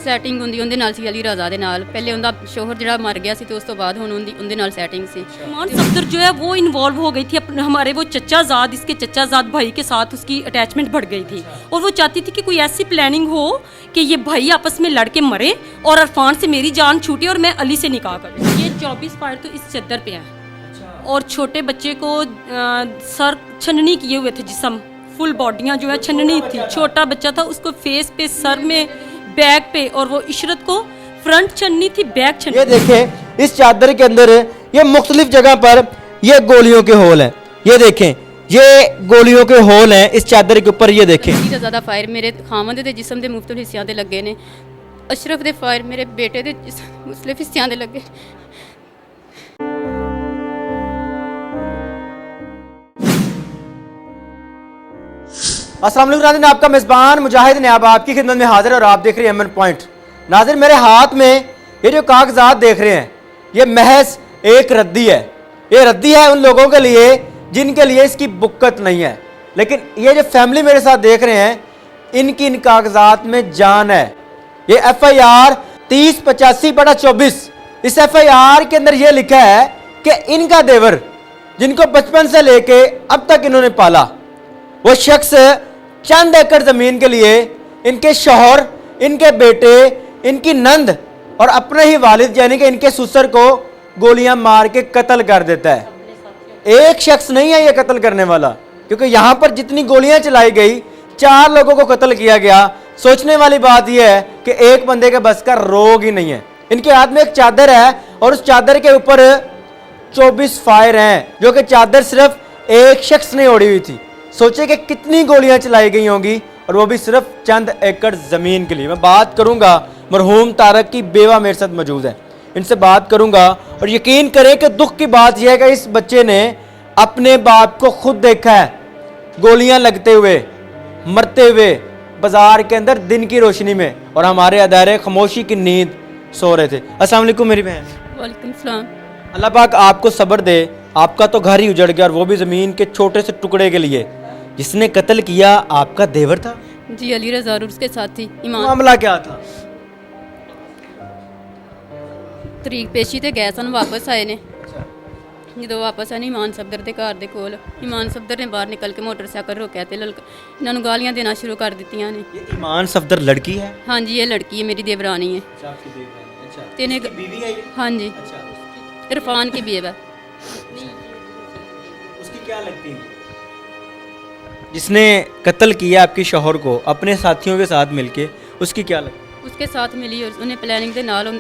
Setting ਹੁੰਦੀ ਉਹਦੇ ਨਾਲ ਸੀ ਅਲੀ ਰਜ਼ਾ ਦੇ ਨਾਲ। ਪਹਿਲੇ ਉਹਦਾ ਸ਼ੋਹਰ ਜਿਹੜਾ ਮਰ ਗਿਆ ਸੀ ਤੇ ਉਸ ਤੋਂ ਬਾਅਦ ਹੁਣ ਉਹਦੇ ਨਾਲ ਸੈਟਿंग ਸੀ। ईमान सफदर जो है वो इन्वॉल्व हो गई थी अपने हमारे वो चचाजाद इसके चचाजाद भाई के साथ उसकी अटैचमेंट बढ़ गई थी और वो चाहती थी कि कोई ऐसी प्लानिंग हो कि ये भाई आपस में लड़के मरे और अरफान से मेरी जान छूटे और मैं अली से निकाह करूँ। ये 24 फायर तो इस चद्दर पे है और छोटे बच्चे को सर छननी किए हुए थे, जिस्म फुल बॉडियाँ जो है छननी थी। छोटा बच्चा था उसको फेस पे, सर में, बैक पे, और वो इशरत को फ्रंट छननी थी, बैक छननी। ये देखें इस चादर के अंदर ये मुख्तलिफ जगह पर ये गोलियों के होल हैं। ये देखें ये गोलियों के होल हैं इस चादर के ऊपर। ये देखें ਅਲੀ ਰਜ਼ਾ ਦਾ ਫਾਇਰ ਮੇਰੇ ਖਾਮਦ ਦੇ ਜਿਸਮ ਦੇ ਮੁਖਤਲਿਫ ਹਿੱਸਿਆਂ ਤੇ ਲੱਗੇ ਨੇ। ਅਸ਼ਰਫ ਦੇ ਫਾਇਰ ਮੇਰੇ ਬੇਟੇ ਦੇ ਮੁਖਤਲਿਫ ਹਿੱਸਿਆਂ ਤੇ ਲੱਗੇ। अस्सलाम वालेकुम नाज़रीन, आपका मेज़बान मुजाहिद नयाब आपकी खिदमत में हाजिर है और आप देख रहे हैं एमएन पॉइंट। नाज़रीन मेरे हाथ में ये जो कागजात देख रहे हैं ये महज एक रद्दी है। ये रद्दी है उन लोगों के लिए जिनके लिए इसकी बुक्कत नहीं है, लेकिन ये जो फैमिली मेरे साथ देख रहे हैं इनकी इन कागजात में जान है। ये FIR 3085/24, इस FIR के अंदर ये लिखा है कि इनका देवर जिनको बचपन से लेके अब तक इन्होंने पाला, वो शख्स चंद एकड़ ज़मीन के लिए इनके शौहर, इनके बेटे, इनकी नंद और अपने ही वालिद यानी कि इनके ससुर को गोलियां मार के कत्ल कर देता है। एक शख्स नहीं है ये कत्ल करने वाला, क्योंकि यहाँ पर जितनी गोलियां चलाई गई 4 लोगों को कत्ल किया गया। सोचने वाली बात यह है कि एक बंदे के बस का रोग ही नहीं है। इनके हाथ में एक चादर है और उस चादर के ऊपर 24 फायर हैं, जो कि चादर सिर्फ एक शख्स ने ओढ़ी हुई थी। सोचे कि कितनी गोलियां चलाई गई होंगी और वो भी सिर्फ चंद एकड़ ज़मीन के लिए। मैं बात करूंगा मरहूम तारक की बेवा मेरे साथ मौजूद है, इनसे बात करूंगा और यकीन करें कि दुख की बात यह है कि इस बच्चे ने अपने बाप को खुद देखा है गोलियां लगते हुए, मरते हुए बाजार के अंदर दिन की रोशनी में, और हमारे अदारे खामोशी की नींद सो रहे थे। अस्सलाम वालेकुम मेरी बहन। वालेकुम सलाम। अल्लाह पाक आपको सब्र दे। आपका तो घर ही उजड़ गया और वो भी ज़मीन के छोटे से टुकड़े के लिए। जिसने कत्ल किया आपका देवर था जी अली रज़ा और उसके साथी ईमान। मामला क्या था? ਤਰੀਕ ਪੇਸ਼ੀ ਤੇ ਗਏ ਸਨ, ਵਾਪਸ ਆਏ ਨੇ। ਜਦੋਂ ਵਾਪਸ ਆਏ ਨੇ ਈਮਾਨ ਸਫਦਰ ਦੇ ਘਰ ਦੇ ਕੋਲ, ਈਮਾਨ ਸਫਦਰ ਨੇ ਬਾਹਰ ਨਿਕਲ ਕੇ ਮੋਟਰਸਾਈਕਲ ਰੋਕਿਆ ਤੇ ਇਹਨਾਂ ਨੂੰ ਗਾਲੀਆਂ ਦੇਣਾ ਸ਼ੁਰੂ ਕਰ ਦਿੱਤੀਆਂ ਨੇ। ये ईमान सफदर लड़की है? ਹਾਂਜੀ ਇਹ ਲੜਕੀ ਹੈ, ਮੇਰੀ ਦੇਵਰਾਨੀ ਹੈ। ਤੇ ਇਹਨੇ बीवी है ये? ਹਾਂਜੀ इरफान की बीवी है। उसकी क्या लगती है? जिसने कत्ल किया आपके शौहर को अपने साथियों के साथ मिलके, उसकी क्या लगती है? उसके साथ मिली और ਉਹਨੇ ਪਲੈਨਿੰਗ ਦੇ ਨਾਲ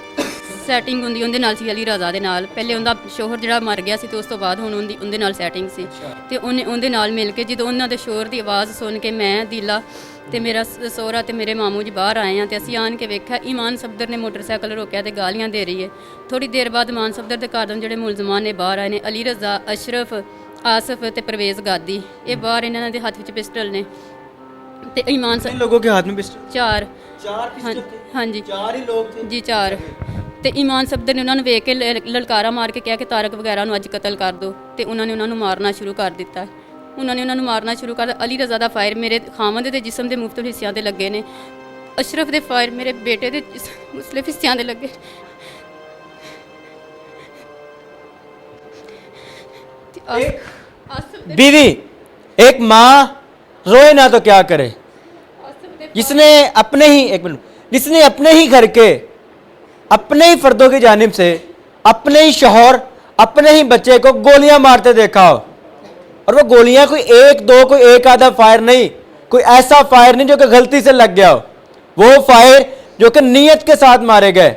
ਸੈਟਿੰਗ ਹੁੰਦੀ ਉਹਦੇ ਨਾਲ ਸੀ ਅਲੀ ਰਜ਼ਾ ਦੇ ਨਾਲ। ਪਹਿਲੇ ਉਹਦਾ ਸ਼ੋਹਰ ਜਿਹੜਾ ਮਰ ਗਿਆ ਸੀ ਤੇ ਉਸ ਤੋਂ ਬਾਅਦ ਹੁਣ ਉਹਦੇ ਨਾਲ ਸੈਟਿੰਗ ਸੀ ਤੇ ਉਹਦੇ ਨਾਲ ਮਿਲ ਕੇ ਜਦੋਂ ਉਹਨਾਂ ਦੇ ਸ਼ੋਰ ਦੀ ਆਵਾਜ਼ ਸੁਣ ਕੇ ਮੈਂ ਦੀਲਾ ਤੇ ਮੇਰਾ ਸਹੁਰਾ ਤੇ ਮੇਰੇ ਮਾਮੂ ਜੀ ਬਾਹਰ ਆਏ ਆ ਤੇ ਅਸੀਂ ਆਣ ਕੇ ਵੇਖਿਆ ਈਮਾਨ ਸਫਦਰ ਨੇ ਮੋਟਰਸਾਈਕਲ ਰੋਕਿਆ ਤੇ ਗਾਲੀਆਂ ਦੇ ਰਹੀ ਹੈ। ਥੋੜੀ ਦੇਰ ਬਾਅਦ ਈਮਾਨ ਸਫਦਰ ਦੇ ਘਰ ਦੇ ਜਿਹੜੇ ਮੁਲਜ਼ਮਾਨ ਨੇ ਬਾਹਰ ਆਏ ਨੇ, ਅਲੀ ਰਜ਼ਾ, ਅਸ਼ਰਫ, ਆਸਫ ਤੇ परवेज़ गादी, ਇਹ ਬਾਹਰ ਇਹਨਾਂ ਦੇ ਹੱਥ ਵਿੱਚ ਪਿਸਟਲ ਨੇ ਤੇ ਈਮਾਨ इन लोगों के हाथ में पिस्टल? 4 चार पिस्टल थे? ਹਾਂਜੀ 4 ही लोग थे ਜੀ 4 ਤੇ ਈਮਾਨ ਸਫਦਰ ਨੇ ਉਹਨਾਂ ਨੂੰ ਵੇਖ ਕੇ ਲਲਕਾਰਾ ਮਾਰ ਕੇ ਕਿਹਾ ਕਿ ਤਾਰਕ ਵਗੈਰਾ ਨੂੰ ਅੱਜ ਕਤਲ ਕਰ ਦਿਓ ਤੇ ਉਹਨਾਂ ਨੇ ਉਹਨਾਂ ਨੂੰ ਮਾਰਨਾ ਸ਼ੁਰੂ ਕਰ ਦਿੱਤਾ। ਉਹਨਾਂ ਨੂੰ ਮਾਰਨਾ ਸ਼ੁਰੂ ਕਰ ਦਿੱਤਾ। ਅਲੀ ਰਜ਼ਾ ਦਾ ਫਾਇਰ ਮੇਰੇ ਖਾਮਦ ਦੇ ਜਿਸਮ ਦੇ ਮੁਖਤਲਿਫ ਹਿੱਸਿਆਂ ਤੇ ਲੱਗੇ ਨੇ। ਅਸ਼ਰਫ ਦੇ ਫਾਇਰ ਮੇਰੇ ਬੇਟੇ ਦੇ ਮੁਖਤਲਿਫ ਹਿੱਸਿਆਂ ਤੇ ਲੱਗੇ। बीवी एक माँ रोए ना तो क्या करे, जिसने अपने ही एक मिनट जिसने अपने ही घर के अपने ही फर्दों की जानिब से अपने ही शौहर, अपने ही बच्चे को गोलियां मारते देखा हो, और वो गोलियां कोई एक दो, कोई एक आधा फायर नहीं, कोई ऐसा फायर नहीं जो कि गलती से लग गया हो, वो फायर जो कि नीयत के साथ मारे गए,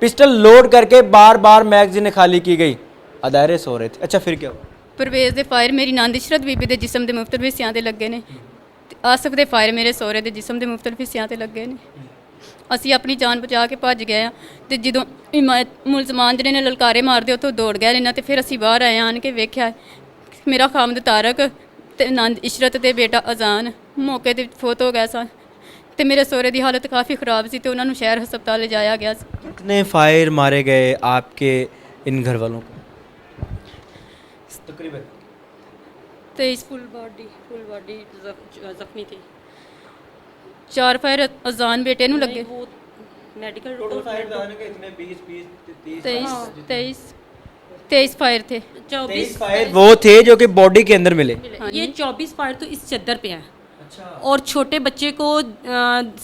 पिस्टल लोड करके बार बार मैगजीन खाली की गई, अदारे सो रहे थे। अच्छा फिर क्या हुआ? परवेज़ ਦੇ ਫਾਇਰ ਮੇਰੀ ਨੰਦ ਇਸ਼ਰਤ ਬੀਬੀ ਦੇ ਜਿਸਮ ਦੇ ਮੁਖਤਲਿਫ ਹਿੱਸਿਆਂ ਤੇ ਲੱਗੇ ਨੇ ਤੇ ਆਸਫ ਦੇ ਫਾਇਰ ਮੇਰੇ ਸਹੁਰੇ ਦੇ ਜਿਸਮ ਦੇ ਮੁਖਤਲਿਫ ਹਿੱਸਿਆਂ ਤੇ ਲੱਗੇ ਨੇ। ਅਸੀਂ ਆਪਣੀ ਜਾਨ ਬਚਾ ਕੇ ਭੱਜ ਗਏ ਆ ਤੇ ਜਦੋਂ ਮੁਲਜ਼ਮਾਨ ਜਿਹੜੇ ਨੇ ਲਲਕਾਰੇ ਮਾਰਦੇ ਉੱਥੋਂ ਦੌੜ ਗਏ ਇਹਨਾਂ ਤੇ ਫਿਰ ਅਸੀਂ ਬਾਹਰ ਆਏ ਆਣ ਕੇ ਵੇਖਿਆ ਮੇਰਾ ਖਾਮਦ ਤਾਰਕ ਤੇ ਨੰਦ ਇਸ਼ਰਤ ਤੇ ਬੇਟਾ ਅਜ਼ਾਨ ਮੌਕੇ ਤੇ ਫੌਤ ਹੋ ਗਏ ਸਨ ਤੇ ਮੇਰੇ ਸਹੁਰੇ ਦੀ ਹਾਲਤ ਕਾफ़ी ख़राब ਸੀ ਤੇ ਉਹਨਾਂ ਨੂੰ ਸ਼ਹਿਰ ਹਸਪਤਾਲ ਲਿਜਾਇਆ ਗਿਆ ਸੀ। कितने फायर मारे गए आपके इन घर वालों को? तकरीबन 23 फुल बॉडी ਜ਼ਖਮੀ थी। 4 फायर अजान बेटे ਨੂੰ ਲੱਗੇ। मेडिकल टोटल फायर बताने के इतने 20 30 23 फायर थे। 24 फायर वो थे जो कि बॉडी के अंदर मिले। हाँ, ये 24 फायर तो इस चद्दर पे हैं। अच्छा। और छोटे बच्चे को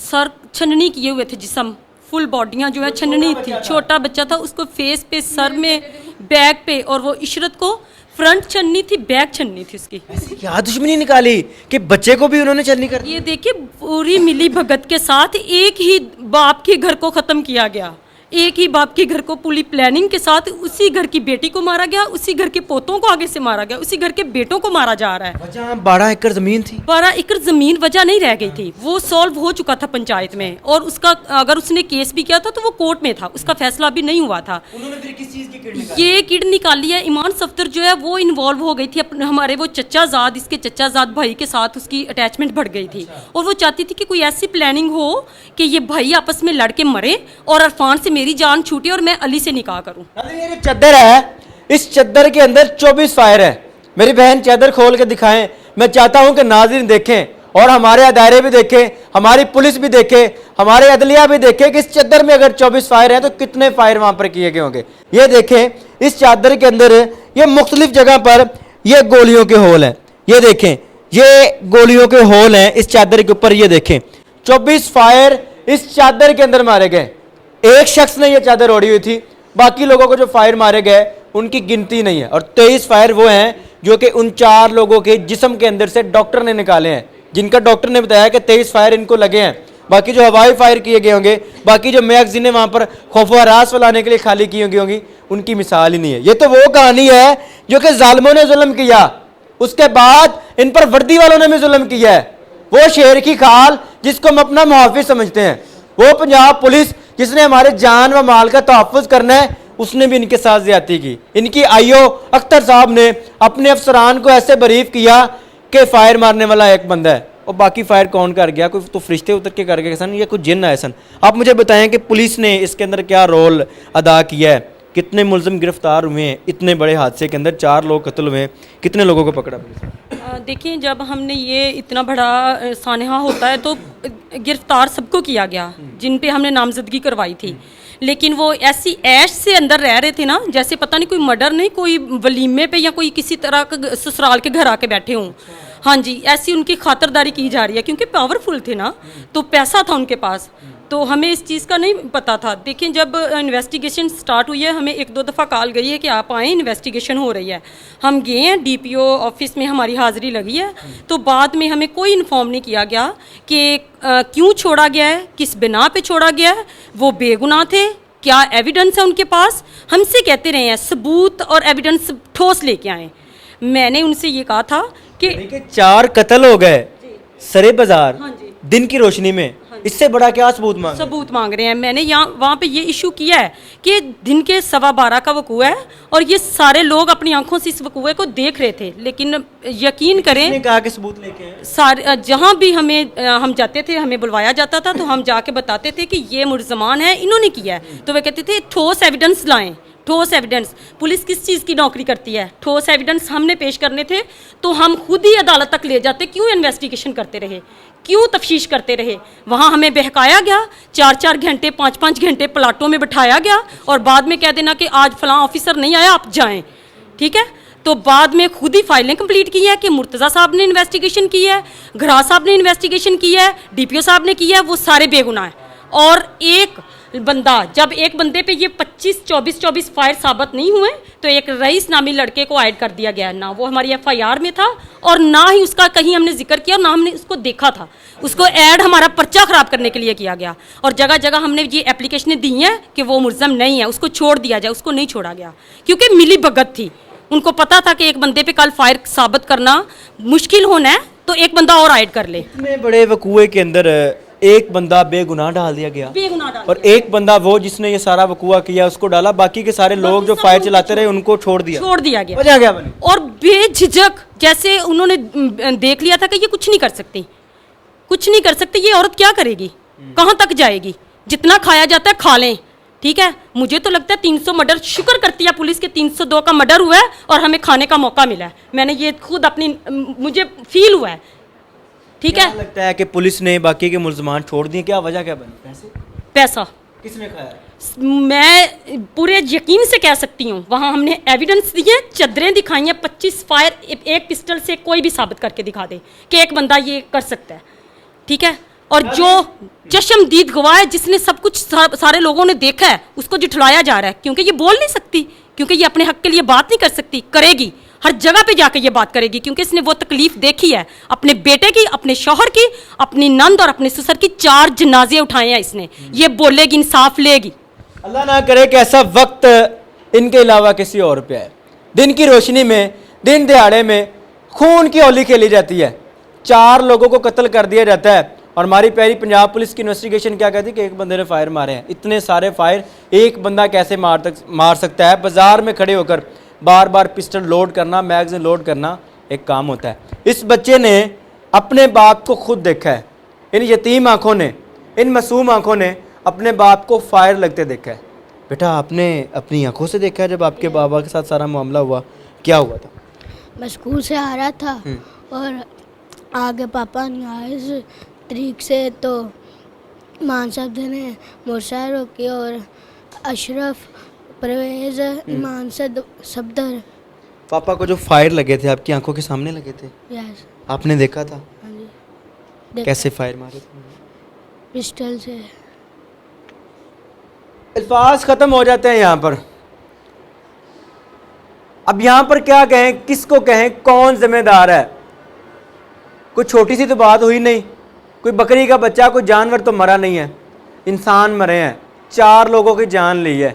सर छननी किए हुए थे, जिस्म फुल बॉडियां जो है छननी थी। छोटा बच्चा था, उसको फेस पे, सर में, बैक पे, और वो इशरत को फ्रंट छननी थी, बैक छननी थी उसकी। ऐसी क्या दुश्मनी निकाली कि बच्चे को भी उन्होंने चलनी कर दी? ये देखिए पूरी मिली भगत के साथ एक ही बाप के घर को खत्म किया गया, एक ही बाप के घर को पूरी प्लानिंग के साथ, उसी घर की बेटी को मारा गया, उसी घर के पोतों को आगे से मारा गया, उसी घर के बेटों को मारा जा रहा है। वजह 12 एकड़ जमीन थी। 12 एकड़ जमीन वजह नहीं रह गई थी, वो सॉल्व हो चुका था पंचायत में, और उसका अगर उसने केस भी किया था तो वो कोर्ट में था, उसका फैसला भी नहीं हुआ था। उन्होंने फिर किस चीज की किड निकाली? ये किड निकाली है, ईमान सफ्तर जो है वो इन्वॉल्व हो गई थी हमारे वो चचाजाद, इसके चचाजाद भाई के साथ उसकी अटैचमेंट बढ़ गई थी, और वो चाहती थी कि कोई ऐसी प्लानिंग हो कि ये भाई आपस में लड़ के मरे और अरफान से मेरी जान छूटे और मैं अली से निकाह करूं। ये जो चद्दर है, इस चद्दर के अंदर 24 फायर है। मेरी बहन चद्दर खोल के दिखाएं। मैं चाहता हूं कि नाज़रीन देखें और हमारे अदारे भी देखें, हमारी पुलिस भी देखे, हमारे अदलिया भी देखे कि इस चद्दर में अगर 24 फायर हैं तो कितने फायर वहां पर किए गए होंगे। ये देखें, इस चादर के अंदर ये मुख्तलिफ जगह पर ये गोलियों के होल हैं। ये देखें, ये गोलियों के होल हैं इस चादर के ऊपर। ये देखें, 24 फायर इस चादर के अंदर मारे गए। एक शख्स ने यह चादर ओढ़ी हुई थी, बाकी लोगों को जो फायर मारे गए उनकी गिनती नहीं है। और 23 फायर वो हैं जो कि उन 4 लोगों के जिस्म के अंदर से डॉक्टर ने निकाले हैं, जिनका डॉक्टर ने बताया कि 23 फायर इनको लगे हैं। बाकी जो हवाई फायर किए गए होंगे, बाकी जो मैगजीनें वहां पर खौफ व हरास फैलाने के लिए खाली की होंगी, उनकी मिसाल ही नहीं है। ये तो वो कहानी है जो कि जालिमों ने जुल्म किया, उसके बाद इन पर वर्दी वालों ने भी जुल्म किया है। वो शेर की खाल जिसको हम अपना मुहाफिज समझते हैं, वो पंजाब पुलिस जिसने हमारे जान व माल का तहफ़्फ़ुज़ करना है, उसने भी इनके साथ ज्यादती की। इनकी आईओ अख्तर साहब ने अपने अफसरान को ऐसे बरीफ किया कि फायर मारने वाला एक बंदा है और बाकी फायर कौन कर गया, कोई तो फरिश्ते उतर के कर गए सन या कुछ जिन्न है सन। आप मुझे बताएं कि पुलिस ने इसके अंदर क्या रोल अदा किया है, कितने मुलजिम गिरफ्तार हुए हैं इतने बड़े हादसे के अंदर, 4 लोग कत्ल हुए हैं, कितने लोगों को पकड़ा पुलिस? देखिए, जब हमने ये इतना बड़ा सानहा होता है तो गिरफ्तार सबको किया गया जिन पे हमने नामजदगी करवाई थी, लेकिन वो ऐसी ऐश से अंदर रह रहे थे ना, जैसे पता नहीं कोई मर्डर नहीं, कोई वलीमे पे या कोई किसी तरह का ससुराल के घर आके बैठे हों। हाँ जी, ऐसी उनकी खातिरदारी की जा रही है क्योंकि पावरफुल थे ना, तो पैसा था उनके पास, तो हमें इस चीज़ का नहीं पता था। देखिए, जब इन्वेस्टिगेशन स्टार्ट हुई है, हमें 1-2 दफ़ा कॉल गई है कि आप आएँ, इन्वेस्टिगेशन हो रही है। हम गए हैं, डीपीओ ऑफिस में हमारी हाज़िरी लगी है, तो बाद में हमें कोई इन्फॉर्म नहीं किया गया कि क्यों छोड़ा गया है, किस बिना पे छोड़ा गया है, वो बेगुनाह थे, क्या एविडेंस है उनके पास। हमसे कहते रहे हैं सबूत और एविडेंस ठोस लेके आएँ। मैंने उनसे ये कहा था कि 4 कत्ल हो गए सरे बाजार, हाँ जी, दिन की रोशनी में, इससे बड़ा क्या सबूत मांग रहे हैं। मैंने यहाँ वहाँ पे ये इशू किया है कि दिन के 12:15 का वकूआ है और ये सारे लोग अपनी आंखों से इस वकूए को देख रहे थे, लेकिन यकीन करें कहा कि सबूत लेके आए? सारे जहाँ भी हम जाते थे, हमें बुलवाया जाता था तो हम जाके बताते थे कि ये मुलजमान है, इन्होंने किया है, तो वे कहते थे ठोस एविडेंस लाएं। ठोस एविडेंस, पुलिस किस चीज़ की नौकरी करती है, ठोस एविडेंस हमने पेश करने थे तो हम खुद ही अदालत तक ले जाते। क्यों इन्वेस्टिगेशन करते रहे, क्यों तफ्तीश करते रहे? वहाँ हमें बहकाया गया, 4-4 घंटे 5-5 घंटे प्लाटों में बिठाया गया और बाद में कह देना कि आज फलां ऑफिसर नहीं आया, आप जाएं। ठीक है, तो बाद में खुद ही फाइलें कंप्लीट की है कि मुर्तज़ा साहब ने इन्वेस्टिगेशन की है, घरा साहब ने इन्वेस्टिगेशन की है, डीपीओ साहब ने की है, वो सारे बेगुनाह हैं। और एक बंदा, जब एक बंदे पे ये 25-24 फायर साबित नहीं हुए तो एक रईस नामी लड़के को ऐड कर दिया गया, ना वो हमारी एफआईआर में था और ना ही उसका कहीं हमने जिक्र किया, ना हमने उसको देखा था। उसको ऐड हमारा पर्चा खराब करने के लिए किया गया और जगह जगह हमने ये एप्लीकेशनें दी हैं कि वो मुलज़म नहीं है, उसको छोड़ दिया जाए। उसको नहीं छोड़ा गया क्योंकि मिली भगत थी, उनको पता था कि एक बंदे पे कल फायर साबित करना मुश्किल होना है तो एक बंदा और ऐड कर ले। इतने बड़े वकूए के अंदर एक बंदा बेगुनाह डाल दिया गया, बेगुनाह डाल और एक बंदा वो जिसने ये सारा वकूआ किया उसको डाला, बाकी के सारे लोग जो फायर चलाते रहे उनको छोड़ दिया गया। वजह क्या बनी? और बेझिझक जैसे उन्होंने देख लिया था कि ये कुछ नहीं कर सकती, कुछ नहीं कर सकती, ये औरत क्या करेगी, कहाँ तक जाएगी, जितना खाया जाता है खा लें। ठीक है, मुझे तो लगता है 300 मर्डर, शुक्र करती है पुलिस के 302 का मर्डर हुआ है और हमें खाने का मौका मिला है। मैंने ये खुद अपनी मुझे फील हुआ है। ठीक है, लगता है कि पुलिस ने बाकी के मुलजमान छोड़ दिए, क्या वजह क्या बनी? पैसे? पैसा किसने खाया? मैं पूरे यकीन से कह सकती हूँ, वहाँ हमने एविडेंस दिए, चादरें दिखाई हैं, 25 फायर एक पिस्टल से कोई भी साबित करके दिखा दे कि एक बंदा ये कर सकता है, ठीक है। और जो चश्मदीद गवाह है, जिसने सब कुछ सारे लोगों ने देखा है, उसको जुठलाया जा रहा है, क्योंकि ये बोल नहीं सकती, क्योंकि ये अपने हक के लिए बात नहीं कर सकती। करेगी, हर जगह पे जाके ये बात करेगी, क्योंकि इसने वो तकलीफ देखी है अपने बेटे की, अपने शौहर की, अपनी नंद और अपने ससुर की। 4 जनाजे उठाए हैं इसने। ये बोलेगी, इंसाफ लेगी। अल्लाह ना करे कि ऐसा वक्त इनके अलावा किसी और पे आए। दिन की रोशनी में, दिन दिहाड़े में खून की होली खेली जाती है, 4 लोगों को कत्ल कर दिया जाता है। और हमारी पहली पंजाब पुलिस की इन्वेस्टिगेशन क्या कहती है कि एक बंदे ने फायर मारे हैं। इतने सारे फायर एक बंदा कैसे मार सकता है? बाजार में खड़े होकर बार बार पिस्टल लोड करना, मैगजीन लोड करना एक काम होता है। इस बच्चे ने अपने बाप को खुद देखा है, इन यतीम आंखों ने, इन मासूम आंखों ने अपने बाप को फायर लगते देखा है। बेटा, आपने अपनी आंखों से देखा है जब आपके बाबा के साथ सारा मामला हुआ? क्या हुआ था? मैं स्कूल से आ रहा था और आगे पापा नहीं आए इस तरीक से, तो मान साहब ने मोटरसाइकिल रोकी और अशरफ, परवेज, ईमान सफदर। पापा को जो फायर लगे थे आपकी आंखों के सामने लगे थे? यस। आपने देखा था? हाँ जी। कैसे फायर मारे थे? पिस्टल से। अल्फाज ख़त्म हो जाते हैं यहाँ पर। अब यहाँ पर क्या कहें, किसको कहें, कौन जिम्मेदार है? कोई छोटी सी तो बात हुई नहीं, कोई बकरी का बच्चा, कोई जानवर तो मरा नहीं है, इंसान मरे हैं। 4 लोगों की जान ली है।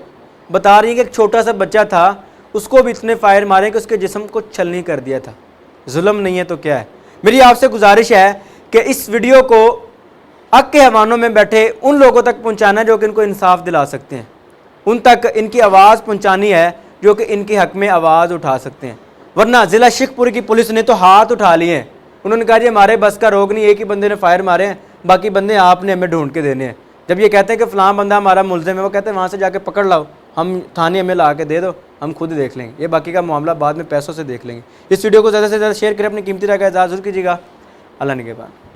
बता रही है कि एक छोटा सा बच्चा था, उसको भी इतने फायर मारे कि उसके जिस्म को छलनी कर दिया था। जुल्म नहीं है तो क्या है? मेरी आपसे गुजारिश है कि इस वीडियो को हक के हवानों में बैठे उन लोगों तक पहुंचाना जो कि इनको इंसाफ दिला सकते हैं, उन तक इनकी आवाज़ पहुंचानी है जो कि इनके हक में आवाज़ उठा सकते हैं। वरना ज़िला शेखपुर की पुलिस ने तो हाथ उठा लिए हैं। उन्होंने कहा जी हमारे बस का रोग नहीं, एक ही बंदे ने फायर मारे हैं, बाकी बंदे आपने हमें ढूंढ के देने हैं। जब ये कहते हैं कि फ़लाँ बंदा हमारा मुलजिम है, वो कहते हैं वहाँ से जाके पकड़ लाओ, हम थाने हमें ला के दे दो, हम खुद देख लेंगे, ये बाकी का मामला बाद में पैसों से देख लेंगे। इस वीडियो को ज़्यादा से ज़्यादा शेयर करें, अपनी कीमती राय का एजाज़ कीजिएगा। अल्लाह निगहबान।